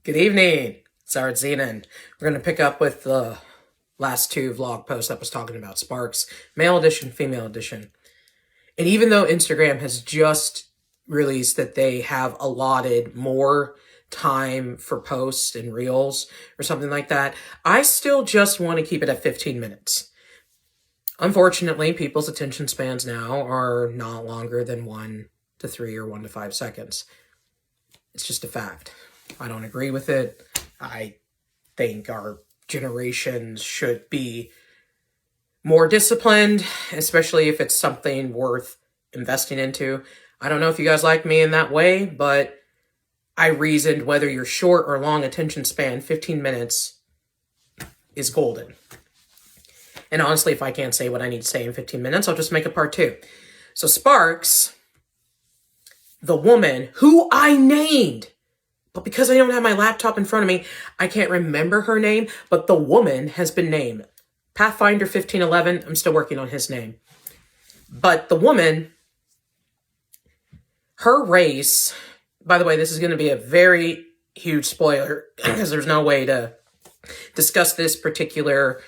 Good evening, it's Artzenin. We're going to pick up with the last two vlog posts that was talking about Sparks, male edition, female edition. And even though Instagram has just released that they have allotted more time for posts and reels or something like that, I still just want to keep it at 15 minutes. Unfortunately, people's attention spans now are not longer than 1 to 3 or 1 to 5 seconds. It's just a fact. I don't agree with it. I think our generations should be more disciplined, especially if it's something worth investing into. I don't know if you guys like me in that way, but I reasoned whether you're short or long attention span, 15 minutes is golden. And honestly, if I can't say what I need to say in 15 minutes, I'll just make a part 2. So Sparks, the woman who I named, but because I don't have my laptop in front of me, I can't remember her name, but the woman has been named. Pathfinder 1511, I'm still working on his name. But the woman, her race, by the way, this is going to be a very huge spoiler because there's no way to discuss this particular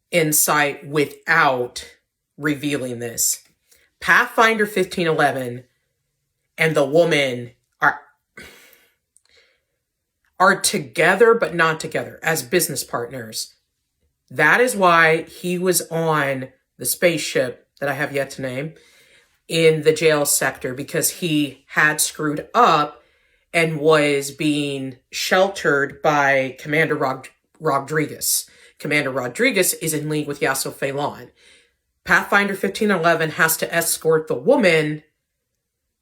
insight without revealing this. Pathfinder 1511 and the woman are together but not together as business partners. That is why he was on the spaceship that I have yet to name in the jail sector, because he had screwed up and was being sheltered by Commander Rodriguez. Commander Rodriguez is in league with Yasso Phelan. Pathfinder 1511 has to escort the woman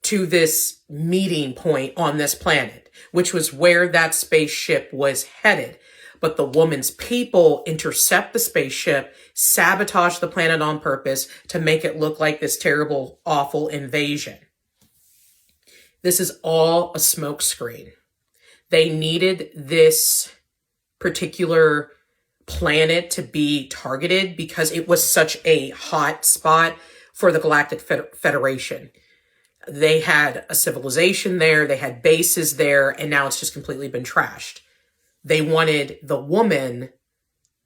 to this meeting point on this planet, which was where that spaceship was headed. But the woman's people intercept the spaceship, sabotage the planet on purpose to make it look like this terrible, awful invasion. This is all a smokescreen. They needed this particular planet to be targeted because it was such a hot spot for the Galactic Federation. They had a civilization there, they had bases there, and now it's just completely been trashed. They wanted the woman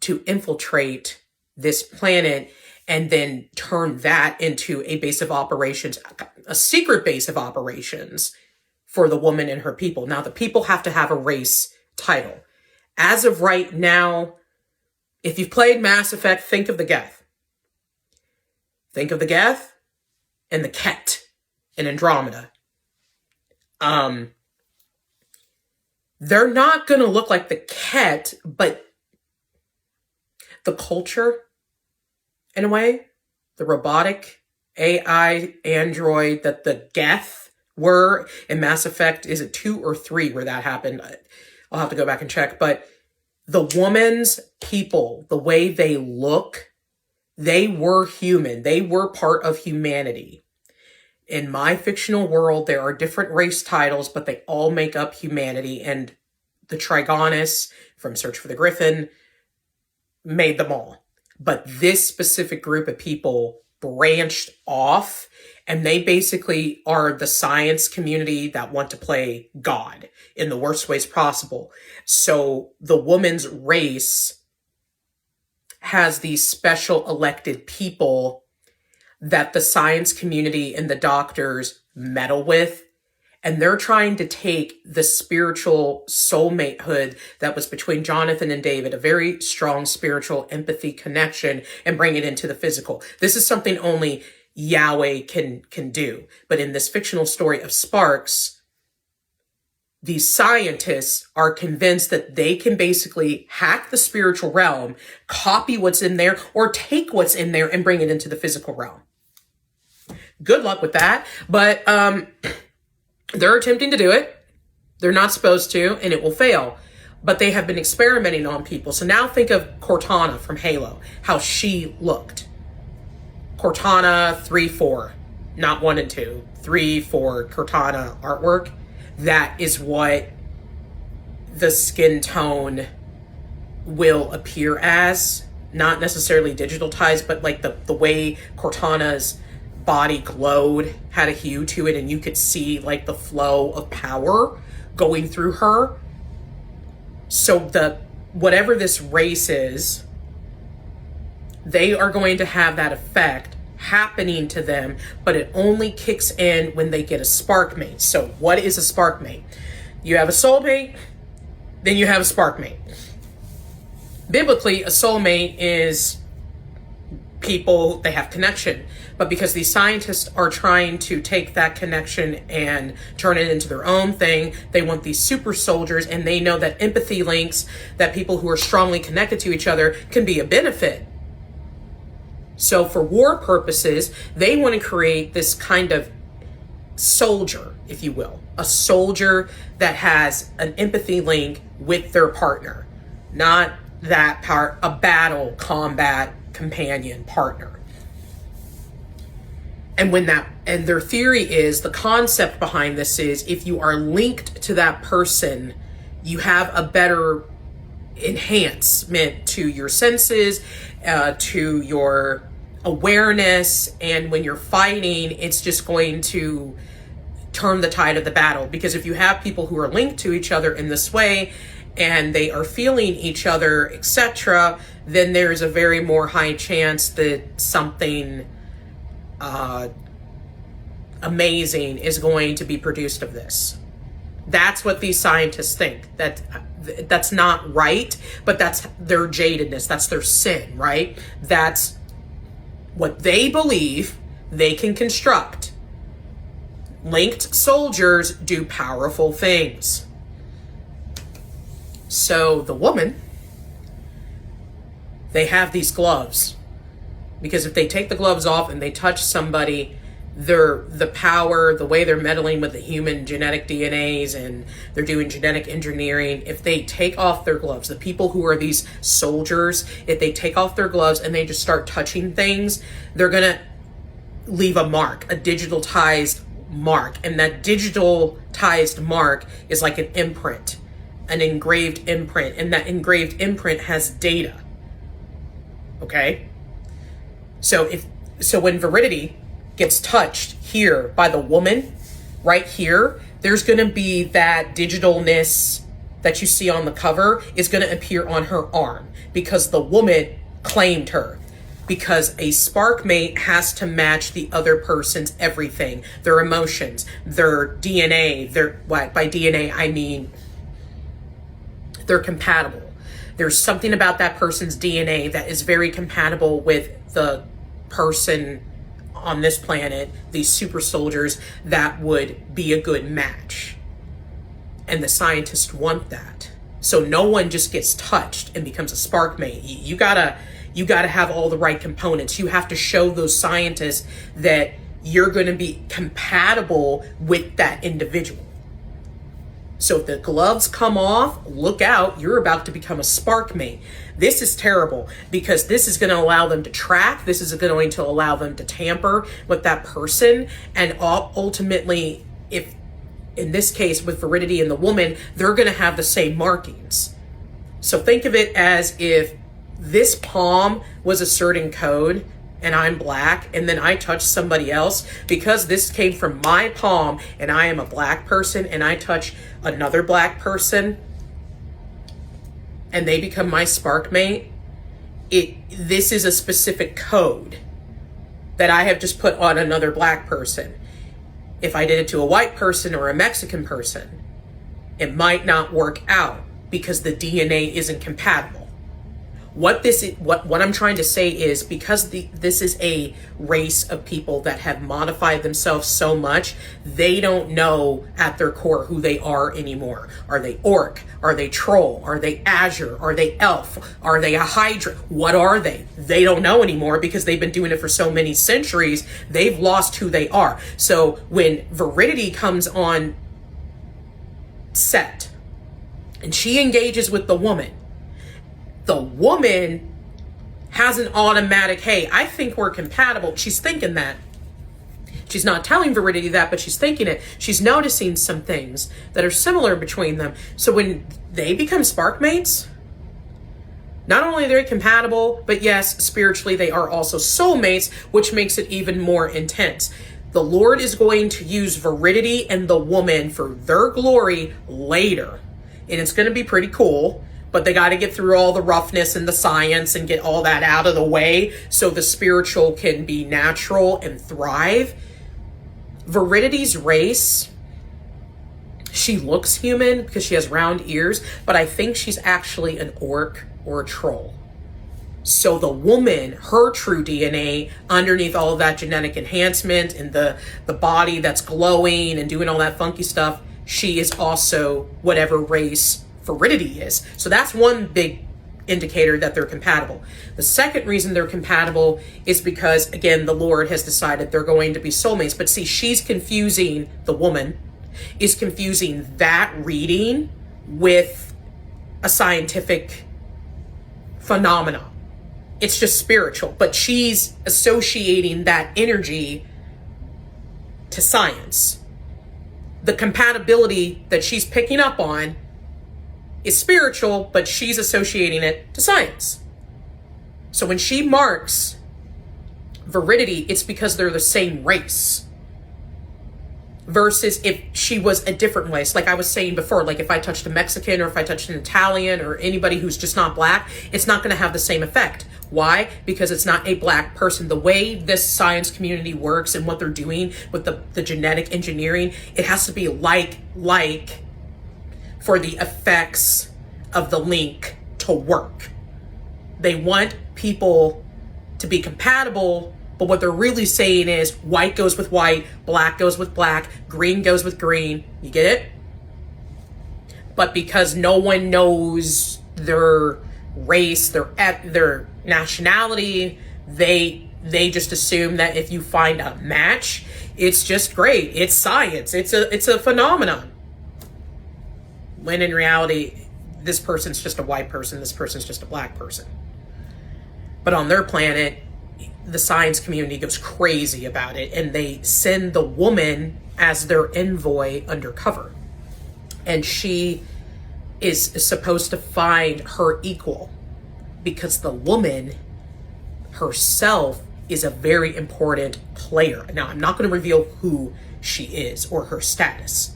to infiltrate this planet and then turn that into a base of operations, a secret base of operations for the woman and her people. Now, the people have to have a race title. As of right now, if you've played Mass Effect, think of the Geth. Think of the Geth and the Ket in Andromeda. They're not going to look like the Ket, but the culture, in a way, the robotic AI android that the Geth were in Mass Effect, is it 2 or 3 where that happened? I'll have to go back and check. But the woman's people, the way they look, they were human. They were part of humanity. In my fictional world, there are different race titles, but they all make up humanity. And the Trigonists from Search for the Griffin made them all. But this specific group of people branched off, and they basically are the science community that want to play God in the worst ways possible. So the woman's race has these special elected people that the science community and the doctors meddle with. And they're trying to take the spiritual soulmatehood that was between Jonathan and David, a very strong spiritual empathy connection, and bring it into the physical. This is something only Yahweh can do. But in this fictional story of Sparks, these scientists are convinced that they can basically hack the spiritual realm, copy what's in there, or take what's in there and bring it into the physical realm. Good luck with that. But they're attempting to do it. They're not supposed to, and it will fail. But they have been experimenting on people. So now think of Cortana from Halo, how she looked. Cortana 3-4, not 1 and 2. 3-4 Cortana artwork. That is what the skin tone will appear as. Not necessarily digitalized, but like the way Cortana's body glowed, had a hue to it, and you could see like the flow of power going through her. So whatever this race is, they are going to have that effect happening to them, but it only kicks in when they get a spark mate. So what is a spark mate? You have a soulmate, then you have a spark mate. Biblically, a soulmate is people, they have connection, but because these scientists are trying to take that connection and turn it into their own thing, they want these super soldiers, and they know that empathy links, that people who are strongly connected to each other can be a benefit. So for war purposes, they want to create this kind of soldier, if you will, a soldier that has an empathy link with their partner, not that part, a battle combat companion partner. And and their theory is, the concept behind this is, if you are linked to that person, you have a better enhancement to your senses, to your awareness, and when you're fighting, it's just going to turn the tide of the battle. Because if you have people who are linked to each other in this way, and they are feeling each other, etc., then there's a very more high chance that something amazing is going to be produced of this. That's what these scientists think. That's not right, but that's their jadedness. That's their sin, right? That's what they believe they can construct. Linked soldiers do powerful things. So the woman, they have these gloves, because if they take the gloves off and they touch somebody, the power, the way they're meddling with the human genetic DNAs, and they're doing genetic engineering, if they take off their gloves, the people who are these soldiers, if they take off their gloves and they just start touching things, they're gonna leave a mark, a digitalized mark. And that digitalized mark is like an imprint, an engraved imprint, and that engraved imprint has data. Okay? So when Virity gets touched here by the woman, right here, there's going to be that digitalness that you see on the cover is going to appear on her arm, because the woman claimed her. Because a spark mate has to match the other person's everything, their emotions, their DNA, by DNA I mean they're compatible. There's something about that person's DNA that is very compatible with the person on this planet, these super soldiers, that would be a good match. And the scientists want that. So no one just gets touched and becomes a spark mate. You gotta have all the right components. You have to show those scientists that you're going to be compatible with that individual. So if the gloves come off, look out, you're about to become a spark mate. This is terrible, because this is going to allow them to track. This is going to allow them to tamper with that person. And ultimately, if in this case with Virity and the woman, they're going to have the same markings. So think of it as if this palm was a certain code, and I'm black, and then I touch somebody else, because this came from my palm and I am a black person, and I touch another black person and they become my spark mate. This is a specific code that I have just put on another black person. If I did it to a white person or a Mexican person, it might not work out because the DNA isn't compatible. What I'm trying to say is, because this is a race of people that have modified themselves so much, they don't know at their core who they are anymore. Are they orc? Are they troll? Are they azure? Are they elf? Are they a hydra? What are they? They don't know anymore, because they've been doing it for so many centuries. They've lost who they are. So when Virity comes on set and she engages with the woman has an automatic, hey, I think we're compatible. She's thinking that. She's not telling Virity that, but she's thinking it. She's noticing some things that are similar between them. So when they become spark mates, not only are they compatible, but yes, spiritually, they are also soulmates, which makes it even more intense. The Lord is going to use Virity and the woman for their glory later. and it's going to be pretty cool, but they got to get through all the roughness and the science and get all that out of the way so the spiritual can be natural and thrive. Viridity's race, she looks human because she has round ears, but I think she's actually an orc or a troll. So the woman, her true DNA, underneath all of that genetic enhancement and the body that's glowing and doing all that funky stuff, she is also whatever race Viridity is. So that's one big indicator that they're compatible. The second reason they're compatible is because, again, the Lord has decided they're going to be soulmates. But see, she's confusing, the woman is confusing that reading with a scientific phenomena. It's just spiritual, but she's associating that energy to science. The compatibility that she's picking up on is spiritual, but she's associating it to science. So when she marks Viridity, it's because they're the same race. Versus if she was a different race, like I was saying before, like if I touched a Mexican or if I touched an Italian or anybody who's just not black, it's not going to have the same effect. Why? Because it's not a black person. The way this science community works and what they're doing with the genetic engineering, it has to be like for the effects of the link to work. They want people to be compatible, but what they're really saying is white goes with white, black goes with black, green goes with green. You get it? But because no one knows their race, their nationality, they just assume that if you find a match, it's just great. It's science. It's a phenomenon. When in reality, this person's just a white person, this person's just a black person. But on their planet, the science community goes crazy about it, and they send the woman as their envoy undercover. And she is supposed to find her equal, because the woman herself is a very important player. Now, I'm not going to reveal who she is or her status,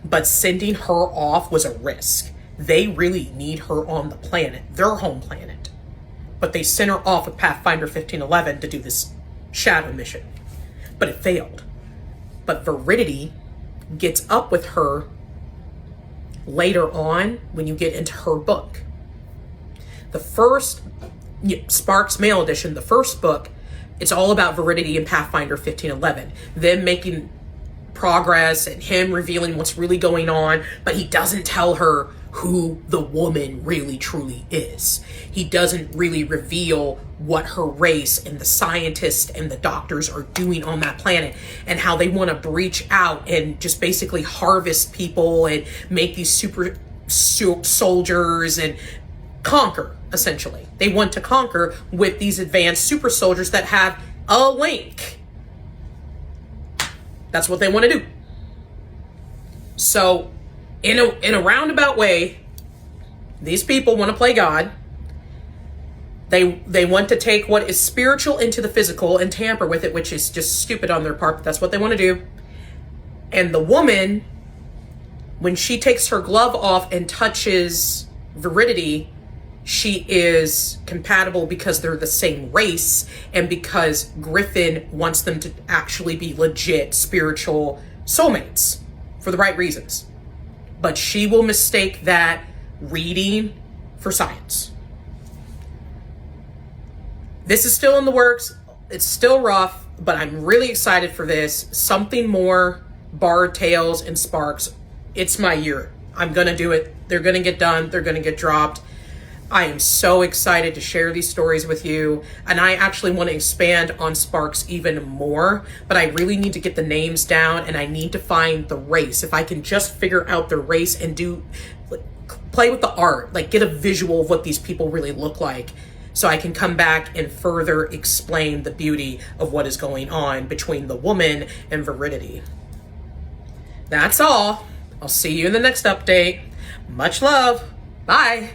but sending her off was a risk. They really need her on the planet, their home planet. But they sent her off with Pathfinder 1511 to do this shadow mission. But it failed. But Viridity gets up with her later on when you get into her book. The first, Sparks Mail Edition, the first book, it's all about Viridity and Pathfinder 1511. Them making progress and him revealing what's really going on, but he doesn't tell her who the woman really truly is. He doesn't really reveal what her race and the scientists and the doctors are doing on that planet, and how they want to breach out and just basically harvest people and make these super soldiers and conquer, essentially. They want to conquer with these advanced super soldiers that have a link. That's what they want to do. So, in a roundabout way, these people want to play God. They want to take what is spiritual into the physical and tamper with it, which is just stupid on their part, but that's what they want to do. And the woman, when she takes her glove off and touches Viridity, she is compatible because they're the same race, and because Griffin wants them to actually be legit spiritual soulmates for the right reasons. But she will mistake that reading for science. This is still in the works. It's still rough, but I'm really excited for this. Something more, Bard Tales and Sparks. It's my year. I'm going to do it. They're going to get done. They're going to get dropped. I am so excited to share these stories with you, and I actually want to expand on Sparks even more, but I really need to get the names down, and I need to find the race. If I can just figure out the race and play with the art, like get a visual of what these people really look like, so I can come back and further explain the beauty of what is going on between the woman and Viridity. That's all. I'll see you in the next update. Much love. Bye.